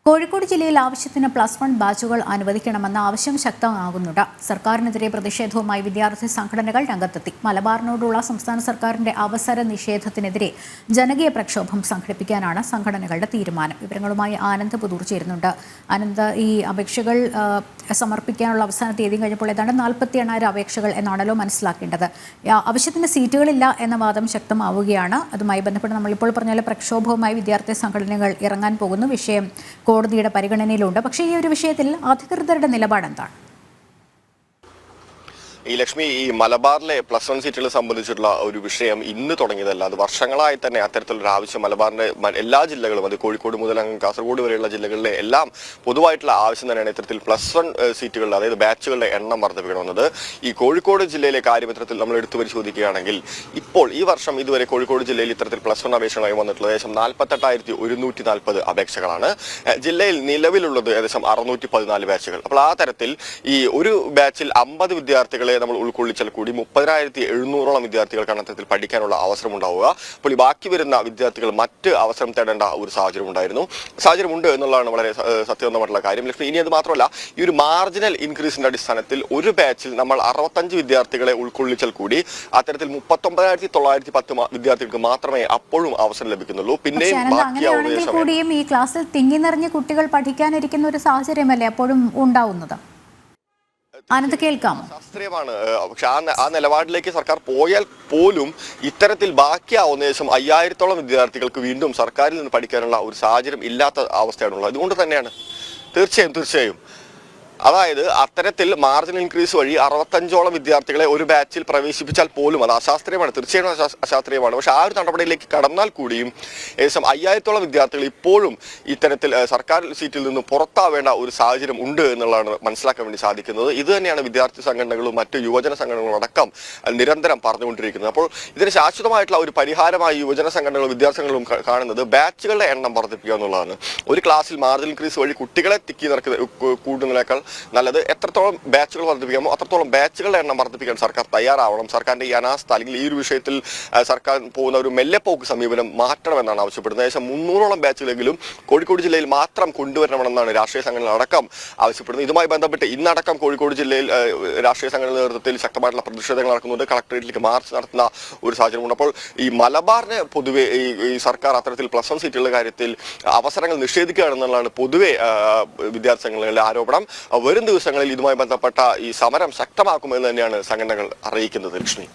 കോഴിക്കോട് ജില്ലയിൽ ആവശ്യത്തിന് +1 ബാച്ചുകൾ അനുവദിക്കണമെന്ന ആവശ്യം ശക്തമാകുന്നുണ്ട്. സർക്കാരിനെതിരെ പ്രതിഷേധവുമായി വിദ്യാർത്ഥി സംഘടനകൾ രംഗത്തെത്തി. മലബാറിനോടുള്ള സംസ്ഥാന സർക്കാരിന്റെ അവസര നിഷേധത്തിനെതിരെ ജനകീയ പ്രക്ഷോഭം സംഘടിപ്പിക്കാനാണ് സംഘടനകളുടെ തീരുമാനം. വിവരങ്ങളുമായി ആനന്ദ് പുതൂർ ചേരുന്നുണ്ട്. ആനന്ദ്, ഈ അപേക്ഷകൾ സമർപ്പിക്കാനുള്ള അവസാന തീയതി കഴിഞ്ഞപ്പോൾ ഏതാണ്ട് 48,000 അപേക്ഷകൾ എന്നാണല്ലോ മനസ്സിലാക്കേണ്ടത്. ആവശ്യത്തിന് സീറ്റുകളില്ല എന്ന വാദം ശക്തമാവുകയാണ്. അതുമായി ബന്ധപ്പെട്ട് നമ്മളിപ്പോൾ പറഞ്ഞ പ്രക്ഷോഭവുമായി വിദ്യാർത്ഥി സംഘടനകൾ ഇറങ്ങാൻ പോകുന്നു. വിഷയം കോടതിയുടെ പരിഗണനയിലുണ്ട്. പക്ഷേ ഈ ഒരു വിഷയത്തിൽ അധികൃതരുടെ നിലപാട് എന്താണ്? ഈ ലക്ഷ്മി, ഈ മലബാറിലെ +1 സീറ്റുകളെ സംബന്ധിച്ചിട്ടുള്ള ഒരു വിഷയം ഇന്ന് തുടങ്ങിയതല്ല. അത് വർഷങ്ങളായി തന്നെ അത്തരത്തിലൊരു ആവശ്യം മലബാറിന്റെ എല്ലാ ജില്ലകളും, അത് കോഴിക്കോട് മുതൽ കാസർഗോഡ് വരെയുള്ള ജില്ലകളിലെ എല്ലാം പൊതുവായിട്ടുള്ള ആവശ്യം തന്നെയാണ് ഇത്തരത്തിൽ +1 സീറ്റുകളുടെ, അതായത് ബാച്ചുകളുടെ എണ്ണം വർദ്ധിപ്പിക്കണമെന്നത്. ഈ കോഴിക്കോട് ജില്ലയിലെ കാര്യം ഇത്തരത്തിൽ നമ്മൾ എടുത്തു പരിശോധിക്കുകയാണെങ്കിൽ ഇപ്പോൾ ഈ വർഷം ഇതുവരെ കോഴിക്കോട് ജില്ലയിൽ ഇത്തരത്തിൽ +1 അപേക്ഷകളായി വന്നിട്ടുള്ളത് ഏകദേശം 48,140 അപേക്ഷകളാണ്. ജില്ലയിൽ നിലവിലുള്ളത് ഏകദേശം 614 ബാച്ചുകൾ. അപ്പോൾ ആ തരത്തിൽ ഈ ഒരു ബാച്ചിൽ 50 വിദ്യാർത്ഥികളെ നമ്മൾ ഉൾക്കൊള്ളിച്ചാൽ കൂടി 30,700 വിദ്യാർത്ഥികൾക്കാണ് അത്തരത്തിൽ പഠിക്കാനുള്ള അവസരം ഉണ്ടാവുക. അപ്പോൾ ഈ ബാക്കി വരുന്ന വിദ്യാർത്ഥികൾ മറ്റ് അവസരം തേടേണ്ട ഒരു സാഹചര്യമുണ്ട് എന്നുള്ളതാണ് വളരെ സത്യസന്ധമായിട്ടുള്ള കാര്യം. ലക്ഷ്മി, ഇനി അത് മാത്രമല്ല, ഈ ഒരു മാർജിനൽ ഇൻക്രീസിന്റെ അടിസ്ഥാനത്തിൽ ഒരു ബാച്ചിൽ നമ്മൾ 65 വിദ്യാർത്ഥികളെ ഉൾക്കൊള്ളിച്ചാൽ കൂടി അത്തരത്തിൽ 39,910 വിദ്യാർത്ഥികൾക്ക് മാത്രമേ അപ്പോഴും അവസരം ലഭിക്കുന്നുള്ളൂ. പിന്നെ കൂടിയും ഈ ക്ലാസ്സിൽ തിങ്ങി നിറഞ്ഞ കുട്ടികൾ പഠിക്കാനിരിക്കുന്ന ഒരു സാഹചര്യമല്ലേ അപ്പോഴും ഉണ്ടാവുന്നത്? ആനന്ദ്, കേൾക്കാമോ? ശാസ്ത്രീയമാണ്. പക്ഷെ ആ നിലപാടിലേക്ക് സർക്കാർ പോയാൽ പോലും ഇത്തരത്തിൽ ബാക്കിയാവുന്ന ഏകദേശം 5,000-ഓളം വിദ്യാർത്ഥികൾക്ക് വീണ്ടും സർക്കാരിൽ നിന്ന് പഠിക്കാനുള്ള ഒരു സാഹചര്യം ഇല്ലാത്ത അവസ്ഥയാണുള്ളത്. അതുകൊണ്ട് തന്നെയാണ് തീർച്ചയായും അതായത് അത്തരത്തിൽ മാർജിൻ ഇൻക്രീസ് വഴി 65ഓളം വിദ്യാർത്ഥികളെ ഒരു ബാച്ചിൽ പ്രവേശിപ്പിച്ചാൽ പോലും അത് അശാസ്ത്രീയമാണ്, തീർച്ചയായും അശാസ്ത്രീയമാണ്. പക്ഷെ ആ ഒരു നടപടിയിലേക്ക് കടന്നാൽ കൂടിയും ഏകദേശം 5,000-ഓളം വിദ്യാർത്ഥികൾ ഇപ്പോഴും ഇത്തരത്തിൽ സർക്കാർ സീറ്റിൽ നിന്ന് പുറത്താവേണ്ട ഒരു സാഹചര്യം ഉണ്ട് എന്നുള്ളതാണ് മനസ്സിലാക്കാൻ വേണ്ടി സാധിക്കുന്നത്. ഇത് തന്നെയാണ് വിദ്യാർത്ഥി സംഘടനകളും മറ്റ് യുവജന സംഘടനകളും അടക്കം നിരന്തരം പറഞ്ഞുകൊണ്ടിരിക്കുന്നത്. അപ്പോൾ ഇതിന് ശാശ്വതമായിട്ടുള്ള ഒരു പരിഹാരമായി യുവജന സംഘടനകളും വിദ്യാർത്ഥി സംഘടനകളും കാണുന്നത് ബാച്ചുകളുടെ എണ്ണം വർദ്ധിപ്പിക്കുക എന്നുള്ളതാണ്. ഒരു ക്ലാസ്സിൽ മാർജിൻ ഇൻക്രീസ് വഴി കുട്ടികളെ തിക്കി കൂടുന്നതിനേക്കാൾ നല്ലത് എത്രത്തോളം ബാച്ചുകൾ വർദ്ധിപ്പിക്കാമോ അത്രത്തോളം ബാച്ചുകളുടെ എണ്ണം വർദ്ധിപ്പിക്കാൻ സർക്കാർ തയ്യാറാവണം. സർക്കാരിന്റെ ഈ അനാസ്ഥ അല്ലെങ്കിൽ ഈ ഒരു വിഷയത്തിൽ സർക്കാർ പോകുന്ന ഒരു മെല്ലെപ്പോക്ക് സമീപനം മാറ്റണമെന്നാണ് ആവശ്യപ്പെടുന്നത്. ഏകദേശം 300ഓളം ബാച്ചുകളെങ്കിലും കോഴിക്കോട് ജില്ലയിൽ മാത്രം കൊണ്ടുവരണമെന്നാണ് രാഷ്ട്രീയ സംഘടന അടക്കം ആവശ്യപ്പെടുന്നത്. ഇതുമായി ബന്ധപ്പെട്ട് ഇന്നടക്കം കോഴിക്കോട് ജില്ലയിൽ രാഷ്ട്രീയ സംഘടന നേതൃത്വത്തിൽ ശക്തമായിട്ടുള്ള പ്രതിഷേധങ്ങൾ നടക്കുന്നുണ്ട്. കളക്ടറേറ്റിലേക്ക് മാർച്ച് നടത്തുന്ന ഒരു സാഹചര്യമുണ്ട്. അപ്പോൾ ഈ മലബാറിന് പൊതുവെ ഈ സർക്കാർ അത്തരത്തിൽ +1 സീറ്റുകളുടെ കാര്യത്തിൽ അവസരങ്ങൾ നിഷേധിക്കുകയാണെന്നുള്ളതാണ് പൊതുവെ വിദ്യാർത്ഥി സംഘടനകളുടെ ആരോപണം. വരും ദിവസങ്ങളിൽ ഇതുമായി ബന്ധപ്പെട്ട ഈ സമരം ശക്തമാക്കുമെന്ന് തന്നെയാണ് സംഘടനകൾ അറിയിക്കുന്നത്. ലക്ഷ്മി.